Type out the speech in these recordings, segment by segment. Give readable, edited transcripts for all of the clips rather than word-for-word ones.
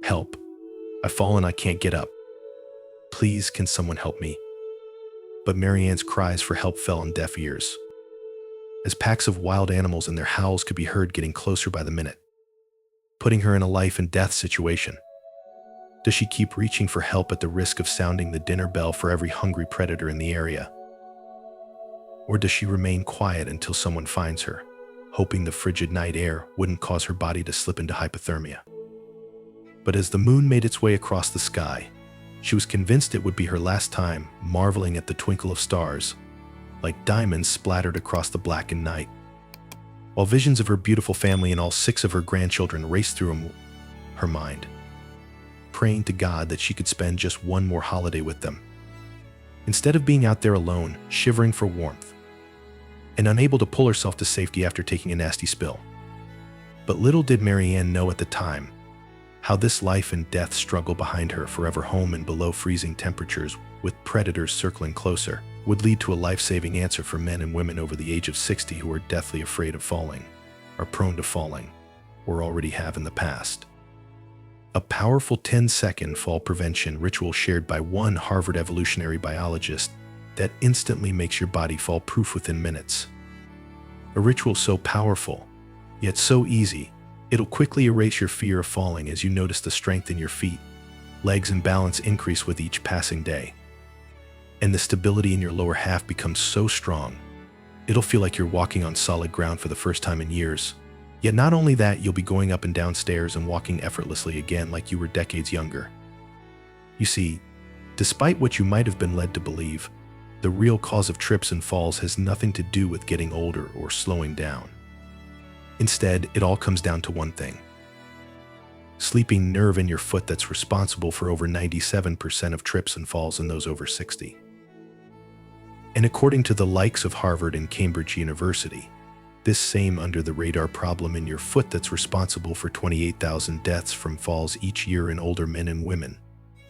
"Help. I've fallen, I can't get up. Please, can someone help me?" But Marianne's cries for help fell on deaf ears, as packs of wild animals and their howls could be heard getting closer by the minute, putting her in a life and death situation. Does she keep reaching for help at the risk of sounding the dinner bell for every hungry predator in the area? Or does she remain quiet until someone finds her, hoping the frigid night air wouldn't cause her body to slip into hypothermia? But as the moon made its way across the sky, she was convinced it would be her last time, marveling at the twinkle of stars, like diamonds splattered across the blackened night, while visions of her beautiful family and all 6 of her grandchildren raced through her mind, praying to God that she could spend just one more holiday with them, instead of being out there alone, shivering for warmth, and unable to pull herself to safety after taking a nasty spill. But little did Marianne know at the time how this life and death struggle behind her, forever home and below freezing temperatures with predators circling closer, would lead to a life-saving answer for men and women over the age of 60 who are deathly afraid of falling, are prone to falling, or already have in the past. A powerful 10-second fall prevention ritual shared by one Harvard evolutionary biologist that instantly makes your body fall proof within minutes. A ritual so powerful, yet so easy, it'll quickly erase your fear of falling as you notice the strength in your feet, legs, and balance increase with each passing day. And the stability in your lower half becomes so strong, it'll feel like you're walking on solid ground for the first time in years. Yet not only that, you'll be going up and down stairs and walking effortlessly again like you were decades younger. You see, despite what you might have been led to believe, the real cause of trips and falls has nothing to do with getting older or slowing down. Instead, it all comes down to one thing: sleeping nerve in your foot that's responsible for over 97% of trips and falls in those over 60. And according to the likes of Harvard and Cambridge University, this same under-the-radar problem in your foot that's responsible for 28,000 deaths from falls each year in older men and women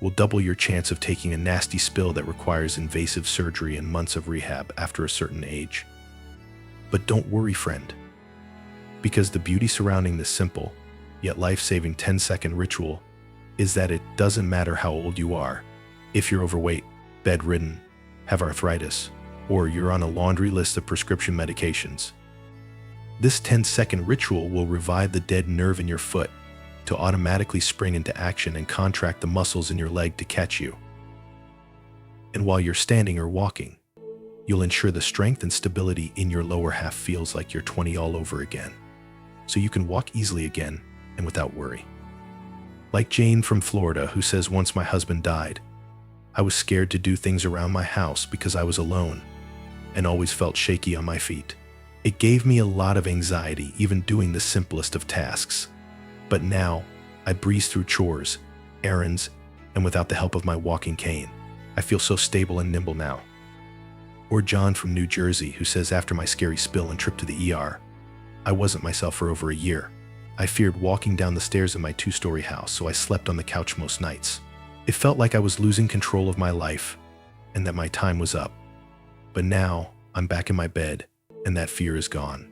will double your chance of taking a nasty spill that requires invasive surgery and months of rehab after a certain age. But don't worry, friend, because the beauty surrounding this simple, yet life-saving 10-second ritual is that it doesn't matter how old you are. If you're overweight, bedridden, have arthritis, or you're on a laundry list of prescription medications, this 10-second ritual will revive the dead nerve in your foot to automatically spring into action and contract the muscles in your leg to catch you. And while you're standing or walking, you'll ensure the strength and stability in your lower half feels like you're 20 all over again, so you can walk easily again and without worry. Like Jane from Florida, who says, "Once my husband died, I was scared to do things around my house because I was alone and always felt shaky on my feet. It gave me a lot of anxiety even doing the simplest of tasks. But now, I breeze through chores, errands, and without the help of my walking cane, I feel so stable and nimble now." Or John from New Jersey, who says, "After my scary spill and trip to the ER, I wasn't myself for over a year. I feared walking down the stairs of my 2-story house, so I slept on the couch most nights. It felt like I was losing control of my life and that my time was up. But now, I'm back in my bed, and that fear is gone."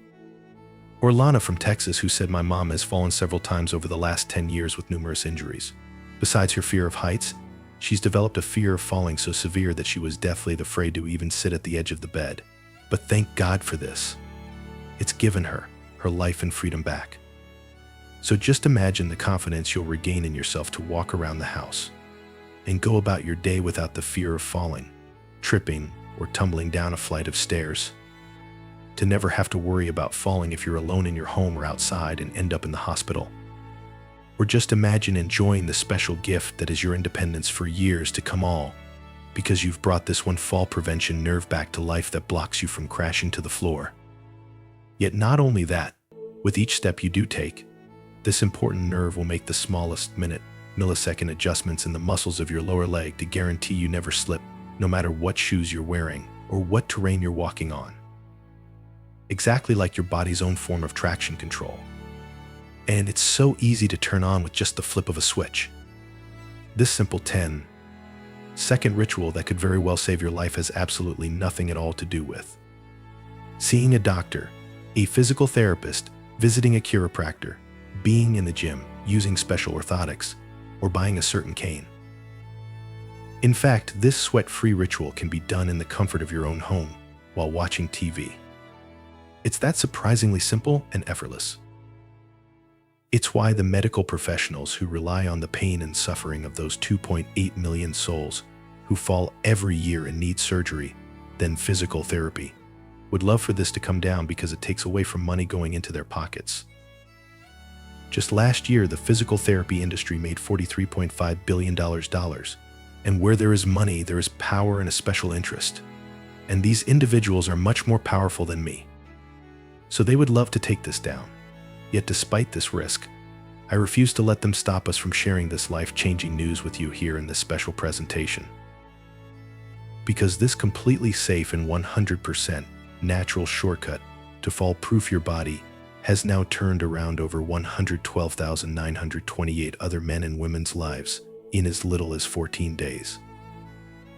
Or Lana from Texas, who said, "My mom has fallen several times over the last 10 years with numerous injuries. Besides her fear of heights, she's developed a fear of falling so severe that she was deathly afraid to even sit at the edge of the bed. But thank God for this. It's given her life and freedom back." So just imagine the confidence you'll regain in yourself to walk around the house and go about your day without the fear of falling, tripping, or tumbling down a flight of stairs. To never have to worry about falling if you're alone in your home or outside and end up in the hospital. Or just imagine enjoying the special gift that is your independence for years to come, all because you've brought this one fall prevention nerve back to life that blocks you from crashing to the floor. Yet not only that, with each step you do take, this important nerve will make the smallest millisecond adjustments in the muscles of your lower leg to guarantee you never slip, no matter what shoes you're wearing or what terrain you're walking on. Exactly like your body's own form of traction control. And it's so easy to turn on with just the flip of a switch. This simple 10-second ritual that could very well save your life has absolutely nothing at all to do with seeing a doctor, a physical therapist, visiting a chiropractor, being in the gym, using special orthotics, or buying a certain cane. In fact, this sweat-free ritual can be done in the comfort of your own home while watching TV. It's that surprisingly simple and effortless. It's why the medical professionals who rely on the pain and suffering of those 2.8 million souls who fall every year and need surgery, then physical therapy, would love for this to come down because it takes away from money going into their pockets. Just last year, the physical therapy industry made $43.5 billion. And where there is money, there is power and a special interest. And these individuals are much more powerful than me. So they would love to take this down. Yet despite this risk, I refuse to let them stop us from sharing this life-changing news with you here in this special presentation. Because this completely safe and 100% natural shortcut to fall-proof your body has now turned around over 112,928 other men and women's lives in as little as 14 days,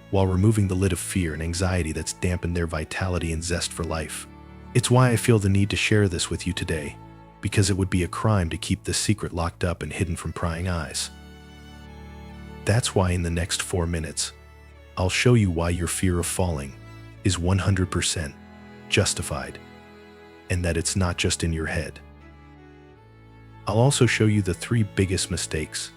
while removing the lid of fear and anxiety that's dampened their vitality and zest for life. It's why I feel the need to share this with you today, because it would be a crime to keep this secret locked up and hidden from prying eyes. That's why in the next 4 minutes, I'll show you why your fear of falling is 100% justified, and that it's not just in your head. I'll also show you the 3 biggest mistakes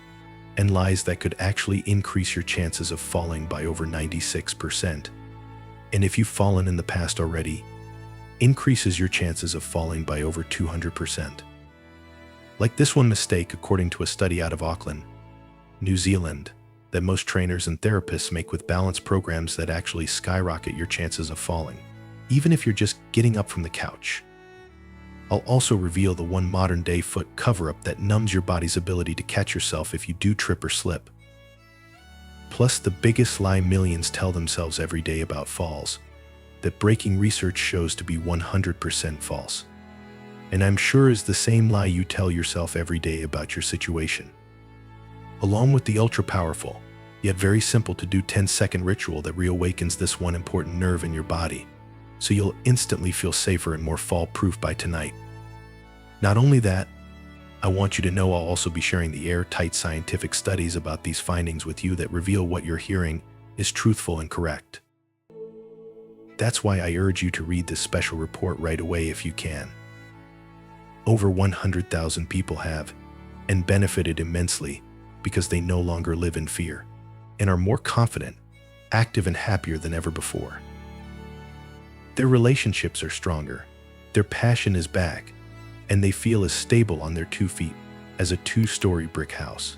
and lies that could actually increase your chances of falling by over 96%. And if you've fallen in the past already, increases your chances of falling by over 200%. Like this one mistake, according to a study out of Auckland, New Zealand, that most trainers and therapists make with balance programs that actually skyrocket your chances of falling, even if you're just getting up from the couch. I'll also reveal the one modern-day foot cover-up that numbs your body's ability to catch yourself if you do trip or slip. Plus the biggest lie millions tell themselves every day about falls, that breaking research shows to be 100% false. And I'm sure is the same lie you tell yourself every day about your situation. Along with the ultra-powerful, yet very simple to do 10-second ritual that reawakens this one important nerve in your body, so you'll instantly feel safer and more fall-proof by tonight. Not only that, I want you to know I'll also be sharing the airtight scientific studies about these findings with you that reveal what you're hearing is truthful and correct. That's why I urge you to read this special report right away if you can. Over 100,000 people have, and benefited immensely because they no longer live in fear, and are more confident, active, and happier than ever before. Their relationships are stronger, their passion is back, and they feel as stable on their 2 feet as a 2-story brick house.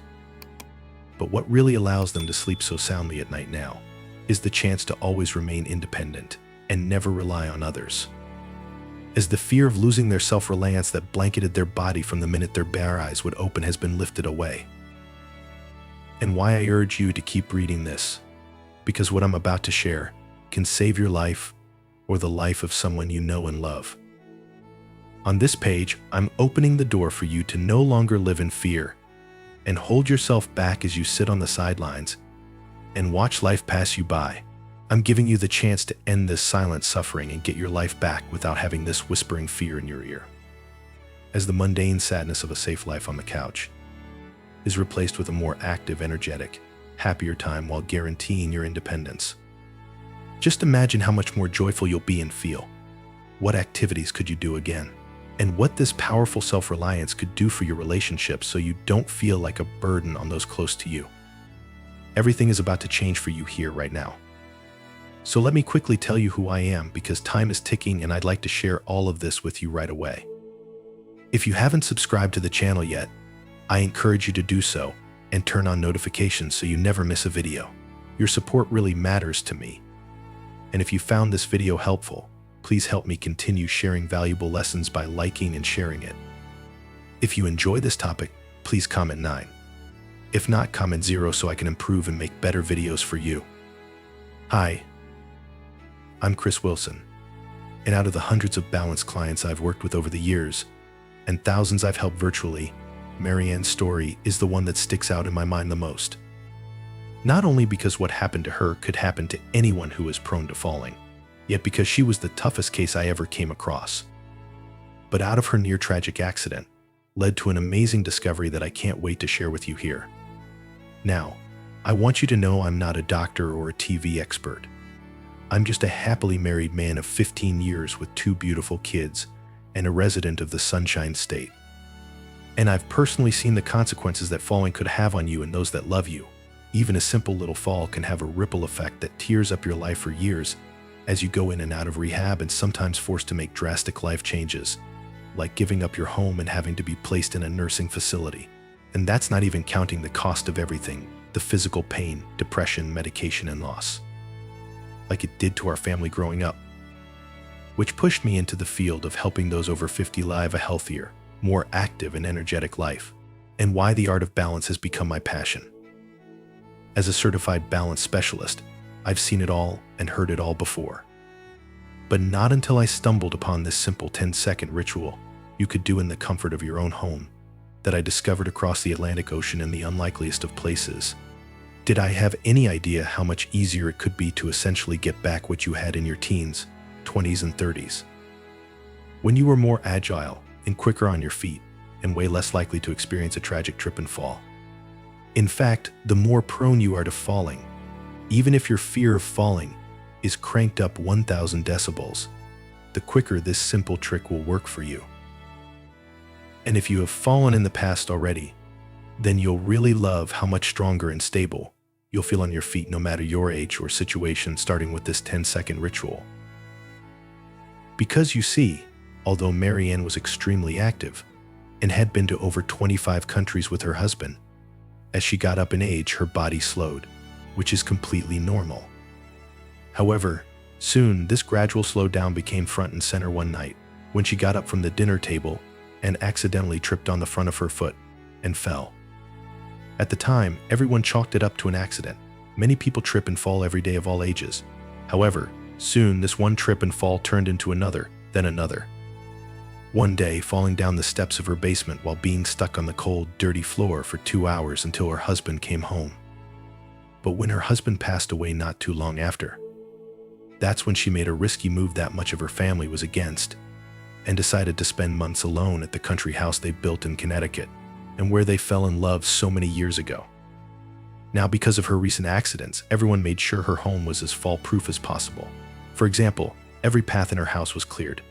But what really allows them to sleep so soundly at night now is the chance to always remain independent and never rely on others. As the fear of losing their self-reliance that blanketed their body from the minute their bare eyes would open has been lifted away. And why I urge you to keep reading this, because what I'm about to share can save your life or the life of someone you know and love. On this page, I'm opening the door for you to no longer live in fear and hold yourself back as you sit on the sidelines and watch life pass you by. I'm giving you the chance to end this silent suffering and get your life back without having this whispering fear in your ear. As the mundane sadness of a safe life on the couch is replaced with a more active, energetic, happier time while guaranteeing your independence. Just imagine how much more joyful you'll be and feel. What activities could you do again? And what this powerful self-reliance could do for your relationships so you don't feel like a burden on those close to you. Everything is about to change for you here right now. So let me quickly tell you who I am, because time is ticking and I'd like to share all of this with you right away. If you haven't subscribed to the channel yet, I encourage you to do so and turn on notifications so you never miss a video. Your support really matters to me. And if you found this video helpful, please help me continue sharing valuable lessons by liking and sharing it. If you enjoy this topic, please comment 9. If not, comment 0 so I can improve and make better videos for you. Hi, I'm Chris Wilson, and out of the hundreds of balanced clients I've worked with over the years, and thousands I've helped virtually, Marianne's story is the one that sticks out in my mind the most. Not only because what happened to her could happen to anyone who is prone to falling, yet because she was the toughest case I ever came across. But out of her near-tragic accident led to an amazing discovery that I can't wait to share with you here. Now, I want you to know I'm not a doctor or a TV expert. I'm just a happily married man of 15 years with 2 beautiful kids and a resident of the Sunshine State. And I've personally seen the consequences that falling could have on you and those that love you. Even a simple little fall can have a ripple effect that tears up your life for years as you go in and out of rehab and sometimes forced to make drastic life changes, like giving up your home and having to be placed in a nursing facility. And that's not even counting the cost of everything, the physical pain, depression, medication, and loss, like it did to our family growing up, which pushed me into the field of helping those over 50 live a healthier, more active and energetic life, and why the art of balance has become my passion. As a certified balance specialist, I've seen it all and heard it all before. But not until I stumbled upon this simple 10-second ritual you could do in the comfort of your own home that I discovered across the Atlantic Ocean in the unlikeliest of places did I have any idea how much easier it could be to essentially get back what you had in your teens, 20s, and 30s. When you were more agile and quicker on your feet and way less likely to experience a tragic trip and fall. In fact, the more prone you are to falling, even if your fear of falling is cranked up 1,000 decibels, the quicker this simple trick will work for you. And if you have fallen in the past already, then you'll really love how much stronger and stable you'll feel on your feet no matter your age or situation, starting with this 10-second ritual. Because you see, although Marianne was extremely active and had been to over 25 countries with her husband, as she got up in age, her body slowed, which is completely normal. However, soon this gradual slowdown became front and center one night when she got up from the dinner table and accidentally tripped on the front of her foot and fell. At the time, everyone chalked it up to an accident. Many people trip and fall every day of all ages. However, soon this one trip and fall turned into another, then another. One day, falling down the steps of her basement while being stuck on the cold, dirty floor for 2 hours until her husband came home. But when her husband passed away not too long after, that's when she made a risky move that much of her family was against, and decided to spend months alone at the country house they built in Connecticut, and where they fell in love so many years ago. Now, because of her recent accidents, everyone made sure her home was as fall-proof as possible. For example, every path in her house was cleared.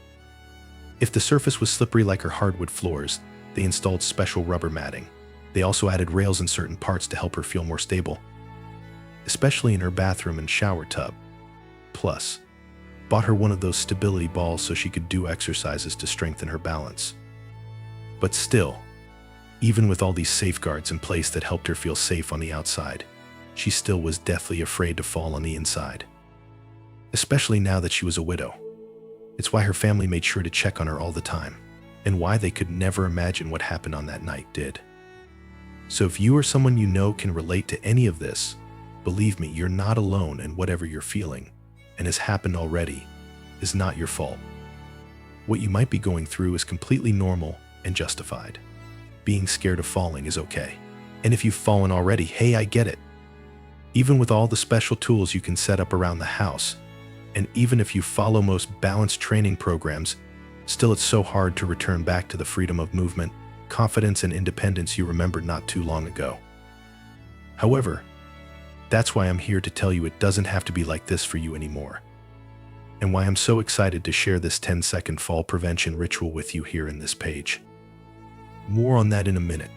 If the surface was slippery like her hardwood floors, they installed special rubber matting. They also added rails in certain parts to help her feel more stable, especially in her bathroom and shower tub. Plus, bought her one of those stability balls so she could do exercises to strengthen her balance. But still, even with all these safeguards in place that helped her feel safe on the outside, she still was deathly afraid to fall on the inside, especially now that she was a widow. It's why her family made sure to check on her all the time, and why they could never imagine what happened on that night did. So if you or someone you know can relate to any of this, believe me, you're not alone, and whatever you're feeling, and has happened already, is not your fault. What you might be going through is completely normal and justified. Being scared of falling is okay. And if you've fallen already, hey, I get it. Even with all the special tools you can set up around the house, and even if you follow most balanced training programs, still it's so hard to return back to the freedom of movement, confidence, and independence you remembered not too long ago. However, that's why I'm here to tell you it doesn't have to be like this for you anymore, and why I'm so excited to share this 10-second fall prevention ritual with you here in this page. More on that in a minute.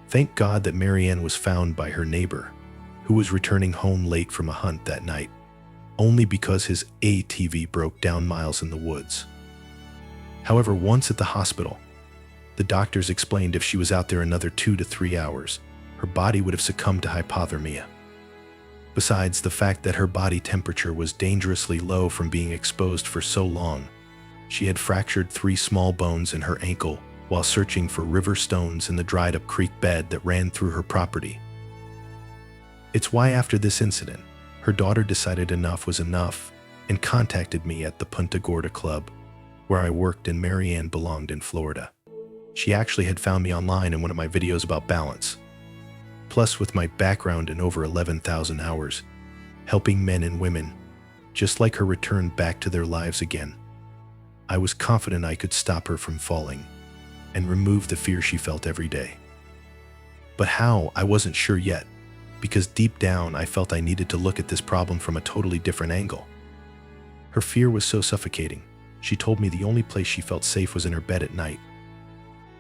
Thank God that Marianne was found by her neighbor, who was returning home late from a hunt that night, only because his ATV broke down miles in the woods. However, once at the hospital, the doctors explained if she was out there another 2 to 3 hours, her body would have succumbed to hypothermia. Besides the fact that her body temperature was dangerously low from being exposed for so long, she had fractured 3 small bones in her ankle while searching for river stones in the dried-up creek bed that ran through her property. It's why after this incident, her daughter decided enough was enough and contacted me at the Punta Gorda Club, where I worked and Marianne belonged in Florida. She actually had found me online in one of my videos about balance. Plus, with my background in over 11,000 hours, helping men and women, just like her, return back to their lives again, I was confident I could stop her from falling and remove the fear she felt every day. But how, I wasn't sure yet, because deep down I felt I needed to look at this problem from a totally different angle. Her fear was so suffocating. She told me the only place she felt safe was in her bed at night.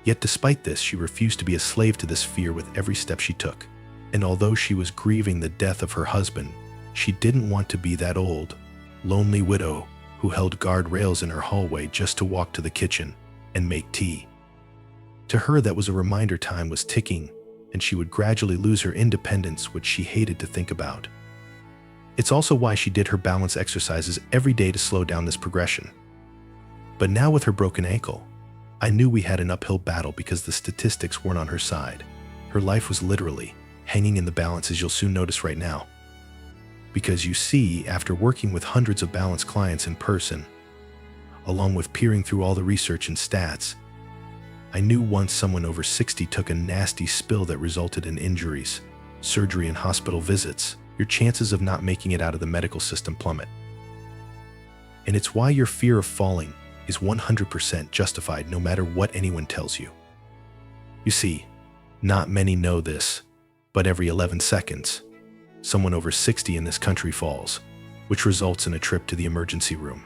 Yet despite this, she refused to be a slave to this fear with every step she took. And although she was grieving the death of her husband, she didn't want to be that old, lonely widow who held guardrails in her hallway just to walk to the kitchen and make tea. To her, that was a reminder time was ticking, and she would gradually lose her independence, which she hated to think about. It's also why she did her balance exercises every day to slow down this progression. But now with her broken ankle, I knew we had an uphill battle because the statistics weren't on her side. Her life was literally hanging in the balance, as you'll soon notice right now. Because you see, after working with hundreds of balance clients in person, along with peering through all the research and stats, I knew once someone over 60 took a nasty spill that resulted in injuries, surgery, and hospital visits, your chances of not making it out of the medical system plummet. And it's why your fear of falling is 100% justified no matter what anyone tells you. You see, not many know this, but every 11 seconds, someone over 60 in this country falls, which results in a trip to the emergency room.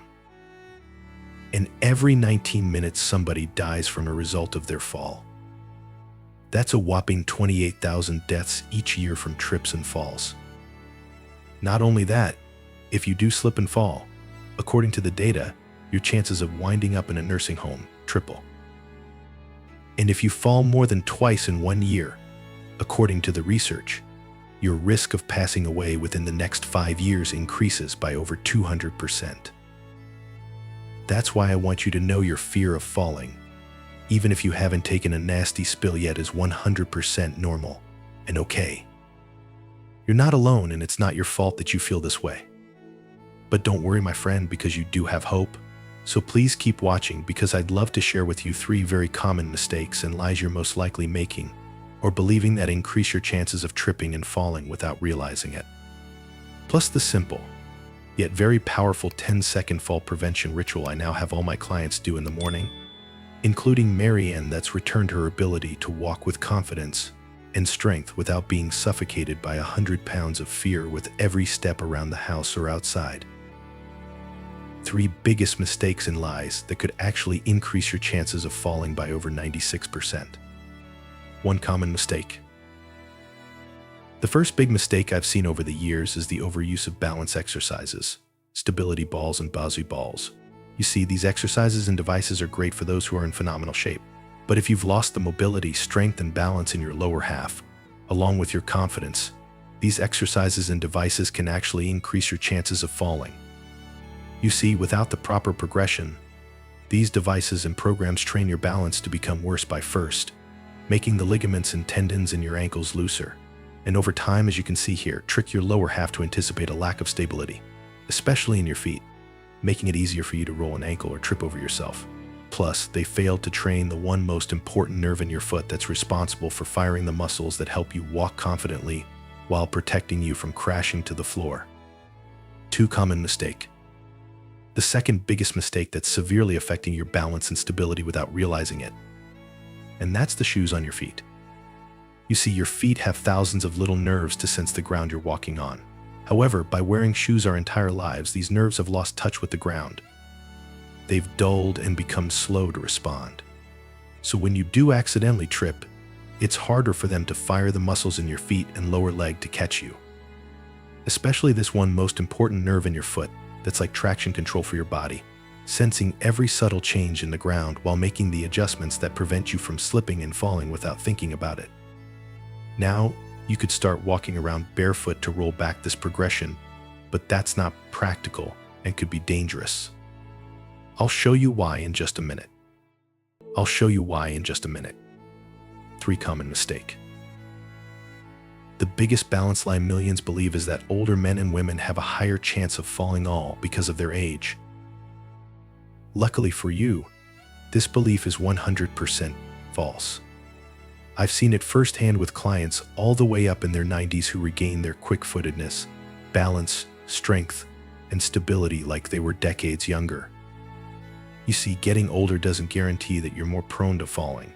And every 19 minutes, somebody dies from a result of their fall. That's a whopping 28,000 deaths each year from trips and falls. Not only that, if you do slip and fall, according to the data, your chances of winding up in a nursing home triple. And if you fall more than twice in 1 year, according to the research, your risk of passing away within the next 5 years increases by over 200%. That's why I want you to know your fear of falling, even if you haven't taken a nasty spill yet, is 100% normal and okay. You're not alone, and it's not your fault that you feel this way. But don't worry, my friend, because you do have hope. So please keep watching, because I'd love to share with you 3 very common mistakes and lies you're most likely making or believing that increase your chances of tripping and falling without realizing it. Plus the simple, yet very powerful 10-second fall prevention ritual I now have all my clients do in the morning, including Marianne, that's returned her ability to walk with confidence and strength without being suffocated by 100 pounds of fear with every step around the house or outside. 3 biggest mistakes and lies that could actually increase your chances of falling by over 96%. 1 common mistake. The first big mistake I've seen over the years is the overuse of balance exercises, stability balls and bazoo balls. You see, these exercises and devices are great for those who are in phenomenal shape. But if you've lost the mobility, strength, and balance in your lower half, along with your confidence, these exercises and devices can actually increase your chances of falling. You see, without the proper progression, these devices and programs train your balance to become worse by first making the ligaments and tendons in your ankles looser, and over time, as you can see here, trick your lower half to anticipate a lack of stability, especially in your feet, making it easier for you to roll an ankle or trip over yourself. Plus, they failed to train the one most important nerve in your foot that's responsible for firing the muscles that help you walk confidently while protecting you from crashing to the floor. 2 common mistake. The second biggest mistake that's severely affecting your balance and stability without realizing it, and that's the shoes on your feet. You see, your feet have thousands of little nerves to sense the ground you're walking on. However, by wearing shoes our entire lives, these nerves have lost touch with the ground. They've dulled and become slow to respond. So when you do accidentally trip, it's harder for them to fire the muscles in your feet and lower leg to catch you. Especially this one most important nerve in your foot that's like traction control for your body, sensing every subtle change in the ground while making the adjustments that prevent you from slipping and falling without thinking about it. Now, you could start walking around barefoot to roll back this progression, but that's not practical and could be dangerous. I'll show you why in just a minute. 3 common mistake. The biggest balance lie millions believe is that older men and women have a higher chance of falling, all because of their age. Luckily for you, this belief is 100% false. I've seen it firsthand with clients all the way up in their 90s who regain their quick-footedness, balance, strength, and stability like they were decades younger. You see, getting older doesn't guarantee that you're more prone to falling.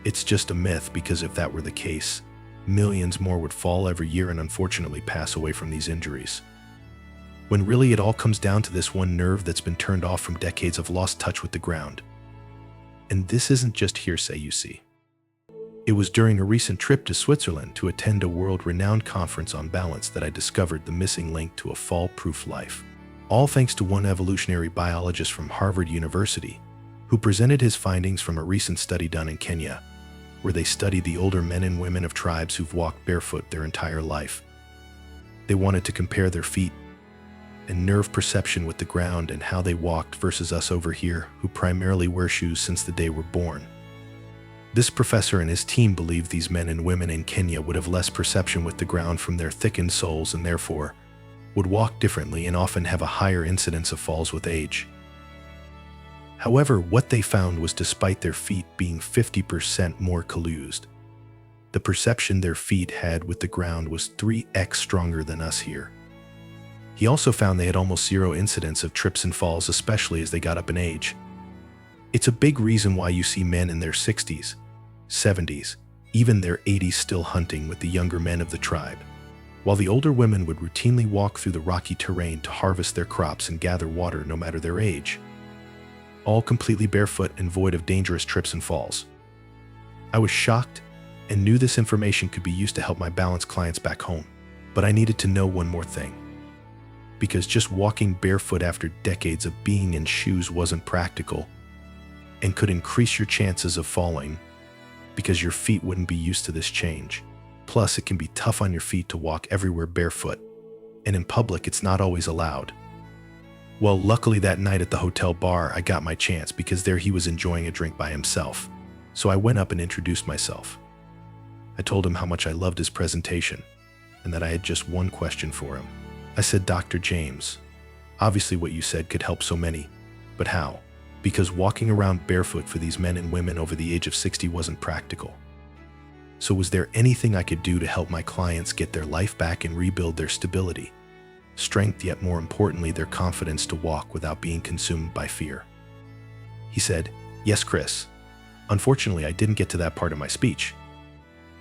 It's just a myth, because if that were the case, millions more would fall every year and unfortunately pass away from these injuries. When really it all comes down to this one nerve that's been turned off from decades of lost touch with the ground. And this isn't just hearsay, you see. It was during a recent trip to Switzerland to attend a world-renowned conference on balance that I discovered the missing link to a fall-proof life. All thanks to one evolutionary biologist from Harvard University, who presented his findings from a recent study done in Kenya, where they studied the older men and women of tribes who've walked barefoot their entire life. They wanted to compare their feet and nerve perception with the ground and how they walked versus us over here, who primarily wear shoes since the day we're born. This professor and his team believed these men and women in Kenya would have less perception with the ground from their thickened soles and therefore would walk differently and often have a higher incidence of falls with age. However, what they found was despite their feet being 50% more calloused, the perception their feet had with the ground was 3x stronger than us here. He also found they had almost zero incidence of trips and falls, especially as they got up in age. It's a big reason why you see men in their 60s, 70s, even their 80s still hunting with the younger men of the tribe, while the older women would routinely walk through the rocky terrain to harvest their crops and gather water no matter their age, all completely barefoot and void of dangerous trips and falls. I was shocked and knew this information could be used to help my balance clients back home, but I needed to know one more thing. Because just walking barefoot after decades of being in shoes wasn't practical and could increase your chances of falling because your feet wouldn't be used to this change. Plus, it can be tough on your feet to walk everywhere barefoot, and in public it's not always allowed. Well, luckily that night at the hotel bar I got my chance because there he was enjoying a drink by himself. So I went up and introduced myself. I told him how much I loved his presentation and that I had just one question for him. I said, "Dr. James, obviously what you said could help so many, but how? Because walking around barefoot for these men and women over the age of 60 wasn't practical. So was there anything I could do to help my clients get their life back and rebuild their stability, strength, yet more importantly, their confidence to walk without being consumed by fear?" He said, "Yes, Chris. Unfortunately, I didn't get to that part of my speech.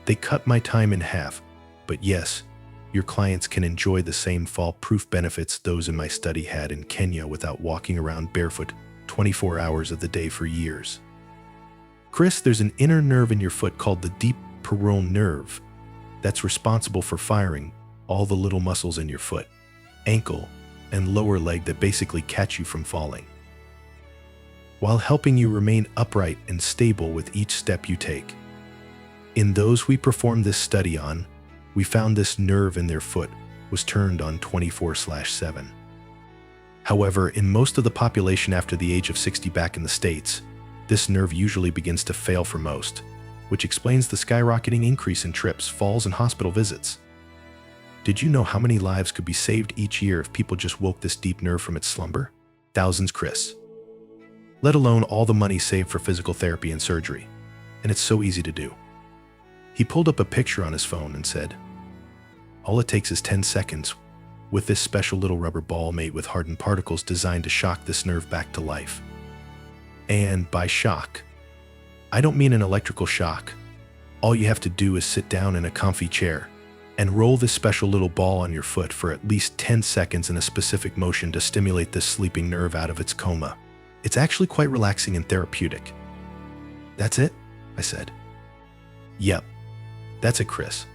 They cut my time in half, but yes, your clients can enjoy the same fall-proof benefits those in my study had in Kenya without walking around barefoot 24 hours of the day for years. Chris, there's an inner nerve in your foot called the deep peroneal nerve that's responsible for firing all the little muscles in your foot, ankle, and lower leg that basically catch you from falling, while helping you remain upright and stable with each step you take. In those we performed this study on, we found this nerve in their foot was turned on 24/7. However, in most of the population after the age of 60 back in the States, this nerve usually begins to fail for most, which explains the skyrocketing increase in trips, falls, and hospital visits. Did you know how many lives could be saved each year if people just woke this deep nerve from its slumber? Thousands, Chris. Let alone all the money saved for physical therapy and surgery. And it's so easy to do. He pulled up a picture on his phone and said, "All it takes is 10 seconds with this special little rubber ball made with hardened particles designed to shock this nerve back to life." And by shock, I don't mean an electrical shock. All you have to do is sit down in a comfy chair and roll this special little ball on your foot for at least 10 seconds in a specific motion to stimulate this sleeping nerve out of its coma. It's actually quite relaxing and therapeutic. "That's it?" I said. "Yep, that's it, Chris.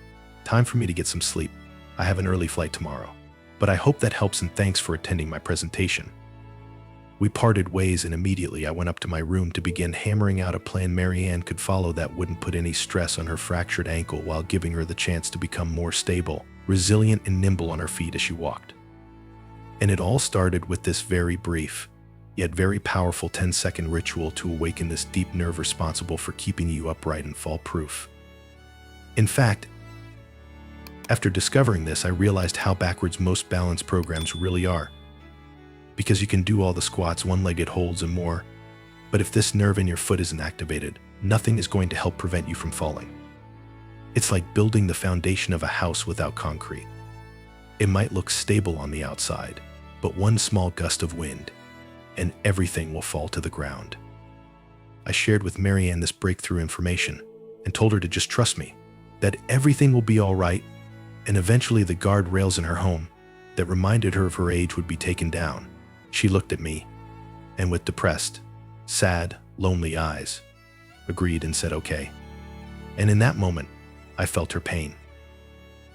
Time for me to get some sleep. I have an early flight tomorrow. But I hope that helps and thanks for attending my presentation." We parted ways and immediately I went up to my room to begin hammering out a plan Marianne could follow that wouldn't put any stress on her fractured ankle while giving her the chance to become more stable, resilient, and nimble on her feet as she walked. And it all started with this very brief, yet very powerful 10-second ritual to awaken this deep nerve responsible for keeping you upright and fall-proof. In fact, after discovering this, I realized how backwards most balance programs really are. Because you can do all the squats, one-legged holds, and more, but if this nerve in your foot isn't activated, nothing is going to help prevent you from falling. It's like building the foundation of a house without concrete. It might look stable on the outside, but one small gust of wind, and everything will fall to the ground. I shared with Marianne this breakthrough information and told her to just trust me. that everything will be all right, and eventually the guardrails in her home that reminded her of her age would be taken down. She looked at me, and with depressed, sad, lonely eyes, agreed and said okay. And in that moment, I felt her pain.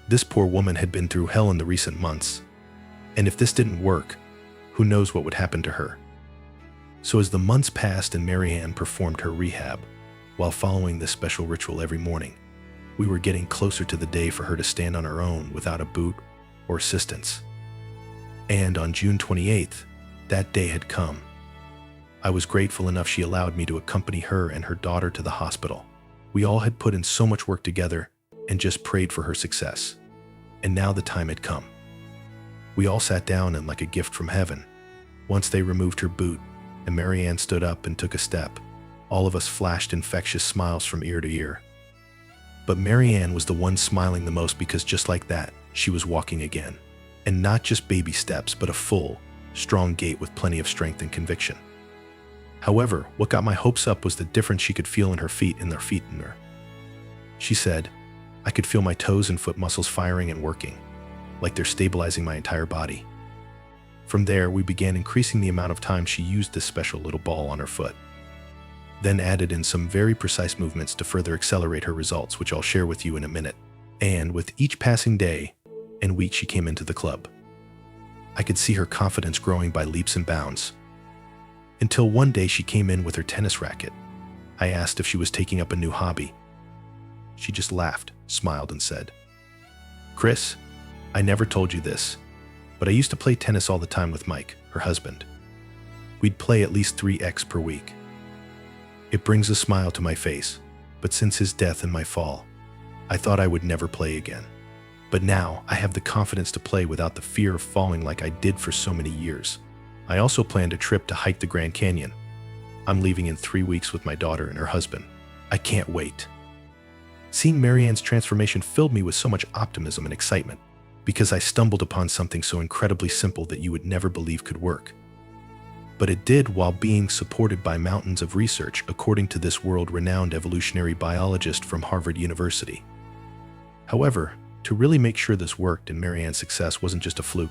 This poor woman had been through hell in the recent months, and if this didn't work, who knows what would happen to her. So as the months passed and Marianne performed her rehab, while following this special ritual every morning, we were getting closer to the day for her to stand on her own without a boot or assistance. And on June 28th, that day had come. I was grateful enough she allowed me to accompany her and her daughter to the hospital. We all had put in so much work together and just prayed for her success. And now the time had come. We all sat down and like a gift from heaven. Once they removed her boot and Marianne stood up and took a step, all of us flashed infectious smiles from ear to ear. But Marianne was the one smiling the most because just like that, she was walking again. And not just baby steps, but a full, strong gait with plenty of strength and conviction. However, what got my hopes up was the difference she could feel in her feet and their feet in her. She said, I could feel my toes and foot muscles firing and working, like they're stabilizing my entire body. From there, we began increasing the amount of time she used this special little ball on her foot, then added in some very precise movements to further accelerate her results, which I'll share with you in a minute. And with each passing day and week she came into the club, I could see her confidence growing by leaps and bounds. Until one day she came in with her tennis racket. I asked if she was taking up a new hobby. She just laughed, smiled, and said, Chris, I never told you this, but I used to play tennis all the time with Mike, her husband. We'd play at least 3x per week. It brings a smile to my face, but since his death and my fall, I thought I would never play again. But now I have the confidence to play without the fear of falling like I did for so many years. I also planned a trip to hike the Grand Canyon. I'm leaving in 3 weeks with my daughter and her husband. I can't wait. Seeing Marianne's transformation filled me with so much optimism and excitement, because I stumbled upon something so incredibly simple that you would never believe could work. But it did while being supported by mountains of research, according to this world-renowned evolutionary biologist from Harvard University. However, to really make sure this worked and Marianne's success wasn't just a fluke,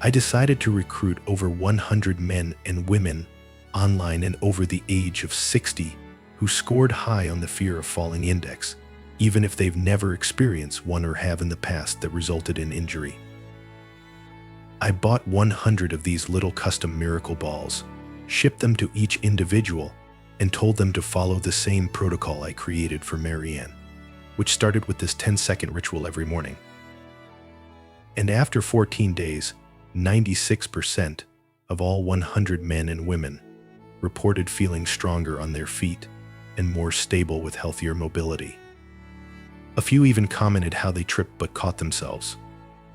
I decided to recruit over 100 men and women online and over the age of 60 who scored high on the fear of falling index, even if they've never experienced one or have in the past that resulted in injury. I bought 100 of these little custom miracle balls, shipped them to each individual, and told them to follow the same protocol I created for Marianne, which started with this 10-second ritual every morning. And after 14 days, 96% of all 100 men and women reported feeling stronger on their feet and more stable with healthier mobility. A few even commented how they tripped but caught themselves.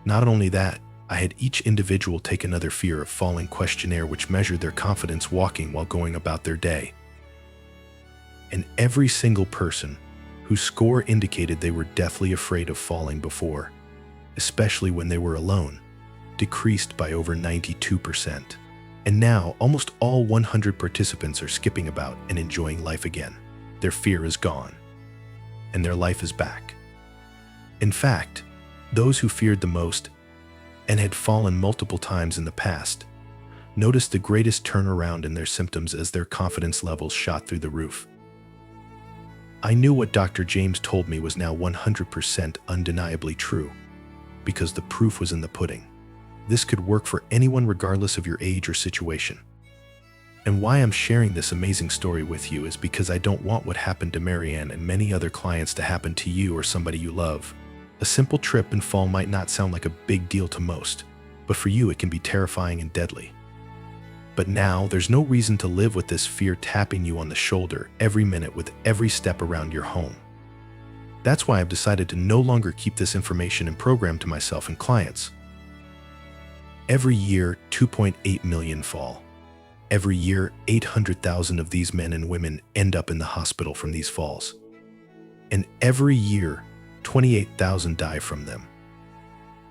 Not only that, I had each individual take another fear of falling questionnaire which measured their confidence walking while going about their day. And every single person whose score indicated they were deathly afraid of falling before, especially when they were alone, decreased by over 92%. And now, almost all 100 participants are skipping about and enjoying life again. Their fear is gone, and their life is back. In fact, those who feared the most and had fallen multiple times in the past noticed the greatest turnaround in their symptoms as their confidence levels shot through the roof. I knew what Dr. James told me was now 100% undeniably true, because the proof was in the pudding. This could work for anyone regardless of your age or situation. And why I'm sharing this amazing story with you is because I don't want what happened to Marianne and many other clients to happen to you or somebody you love. A simple trip and fall might not sound like a big deal to most, but for you it can be terrifying and deadly. But now there's no reason to live with this fear tapping you on the shoulder every minute with every step around your home. That's why I've decided to no longer keep this information and program to myself and clients. Every year, 2.8 million fall. Every year, 800,000 of these men and women end up in the hospital from these falls. And every year, 28,000 die from them.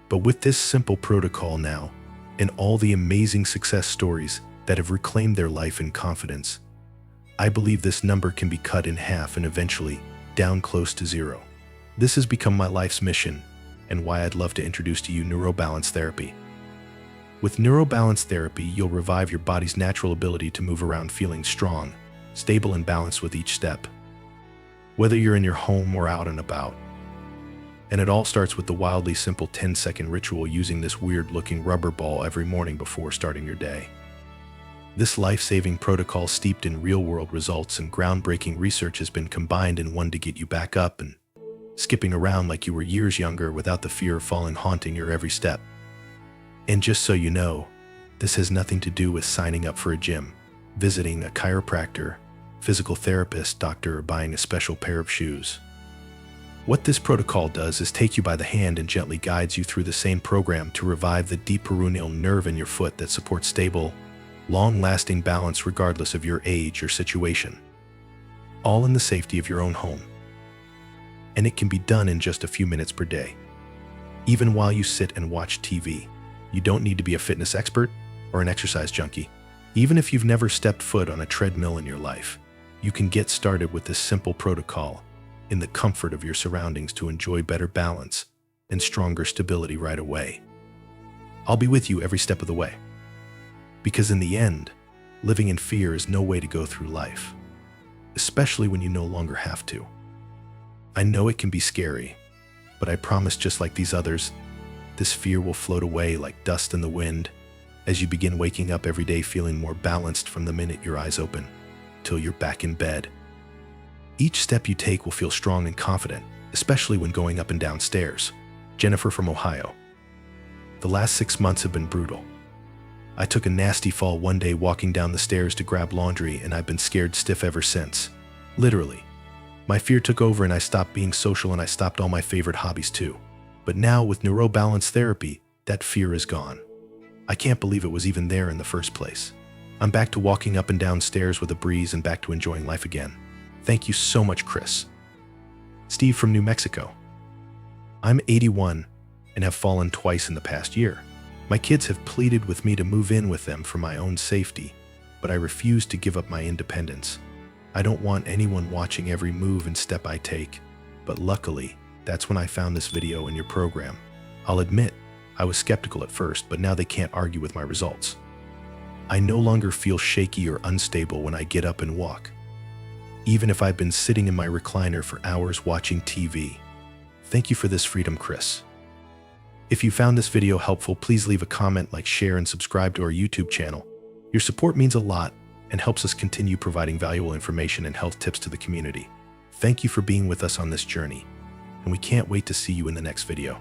But with this simple protocol now, and all the amazing success stories that have reclaimed their life and confidence, I believe this number can be cut in half and eventually down close to zero. This has become my life's mission and why I'd love to introduce to you neurobalance therapy. With neurobalance therapy, you'll revive your body's natural ability to move around feeling strong, stable, and balanced with each step, whether you're in your home or out and about. And it all starts with the wildly simple 10-second ritual using this weird-looking rubber ball every morning before starting your day. This life-saving protocol, steeped in real-world results and groundbreaking research, has been combined in one to get you back up and skipping around like you were years younger without the fear of falling haunting your every step. And just so you know, this has nothing to do with signing up for a gym, visiting a chiropractor, physical therapist, doctor, or buying a special pair of shoes. What this protocol does is take you by the hand and gently guides you through the same program to revive the deep peroneal nerve in your foot that supports stable, long-lasting balance regardless of your age or situation. All in the safety of your own home. And it can be done in just a few minutes per day. Even while you sit and watch TV, you don't need to be a fitness expert or an exercise junkie. Even if you've never stepped foot on a treadmill in your life, you can get started with this simple protocol in the comfort of your surroundings to enjoy better balance and stronger stability right away. I'll be with you every step of the way. Because in the end, living in fear is no way to go through life, especially when you no longer have to. I know it can be scary, but I promise, just like these others, this fear will float away like dust in the wind as you begin waking up every day feeling more balanced from the minute your eyes open till you're back in bed. Each step you take will feel strong and confident, especially when going up and down stairs. Jennifer from Ohio. The last 6 months have been brutal. I took a nasty fall one day walking down the stairs to grab laundry, and I've been scared stiff ever since. Literally. My fear took over and I stopped being social, and I stopped all my favorite hobbies too. But now with neurobalance therapy, that fear is gone. I can't believe it was even there in the first place. I'm back to walking up and down stairs with a breeze and back to enjoying life again. Thank you so much, Chris. Steve from New Mexico. I'm 81 and have fallen twice in the past year. My kids have pleaded with me to move in with them for my own safety, but I refuse to give up my independence. I don't want anyone watching every move and step I take, but luckily, that's when I found this video in your program. I'll admit, I was skeptical at first, but now they can't argue with my results. I no longer feel shaky or unstable when I get up and walk, even if I've been sitting in my recliner for hours watching TV. Thank you for this freedom, Chris. If you found this video helpful, please leave a comment, like, share, and subscribe to our YouTube channel. Your support means a lot and helps us continue providing valuable information and health tips to the community. Thank you for being with us on this journey, and we can't wait to see you in the next video.